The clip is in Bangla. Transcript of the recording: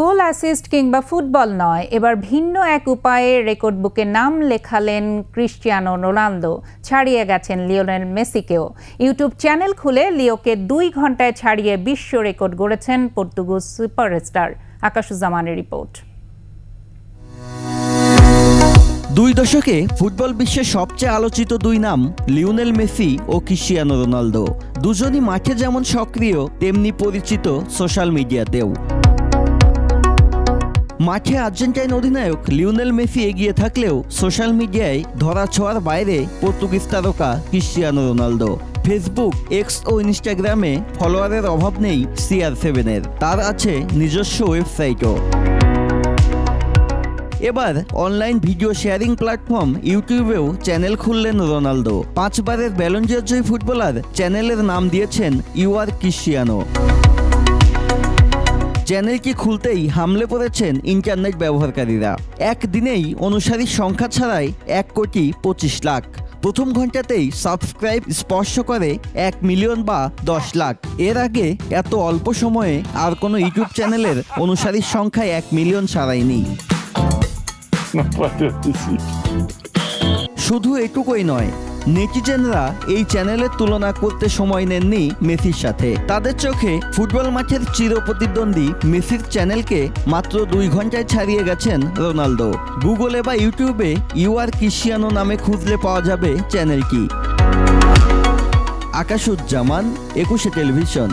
গোল অ্যাসিস্ট কিংবা ফুটবল নয়, এবার ভিন্ন এক উপায়ে রেকর্ড বুকে নাম লেখালেন ক্রিস্টিয়ানো রোনালদো। ছাড়িয়ে গেছেন লিওনেল মেসিকেও। ইউটিউব চ্যানেল খুলে লিওকে 2 ঘন্টায় ছাড়িয়ে বিশ্ব রেকর্ড গড়েছেন পর্তুগিজ সুপারস্টার। আকাশুজ্জামানের রিপোর্ট। 2 দশকে ফুটবল বিশ্বের সবচেয়ে আলোচিত 2 নাম লিওনেল মেসি ও ক্রিস্টিয়ানো রোনালদো। দুজনই মাঠে যেমন সক্রিয়, তেমনি পরিচিত সোশ্যাল মিডিয়াতেও। মাঠে আর্জেন্টাইন অধিনায়ক লিওনেল মেসি এগিয়ে থাকলেও সোশ্যাল মিডিয়ায় ধরাছোঁয়ার বাইরে পর্তুগিজ তারকা ক্রিস্টিয়ানো রোনালদো। ফেসবুক, এক্স ও ইনস্টাগ্রামে ফলোয়ারের অভাব নেই CR7-এর। তার আছে নিজস্ব ওয়েবসাইটও। এবার অনলাইন ভিডিও শেয়ারিং প্ল্যাটফর্ম ইউটিউবেও চ্যানেল খুললেন রোনালদো। 5 বারের ব্যালন ডি'অর জয়ী ফুটবলার চ্যানেলের নাম দিয়েছেন ইউ আর ক্রিস্টিয়ানো। চ্যানেলটি খুলতেই হামলে পড়েছেন ইন্টারনেট ব্যবহারকারীরা। একদিনেই অনুসারীর সংখ্যা ছাড়াই 1,25 লাখ। প্রথম ঘন্টাতেই সাবস্ক্রাইব স্পর্শ করে 1 মিলিয়ন বা 10 লাখ। এর আগে এত অল্প সময়ে আর কোনো ইউটিউব চ্যানেলের অনুসারীর সংখ্যা 1 মিলিয়ন ছাড়ায়নি। শুধু এটুকুই নয়, নেটিজেনরা এই চ্যানেলের তুলনা করতে সময় নেননি মেসির সাথে। তাদের চোখে ফুটবল মাঠের চিরপ্রতিদ্বন্দ্বী মেসির চ্যানেলকে মাত্র 2 ঘন্টায় ছাড়িয়ে গেছেন রোনালদো। গুগলে বা ইউটিউবে ইউ আর ক্রিস্টিয়ানো নামে খুঁজলে পাওয়া যাবে চ্যানেলটি। আকাশুজ্জামান, 21 টেলিভিশন।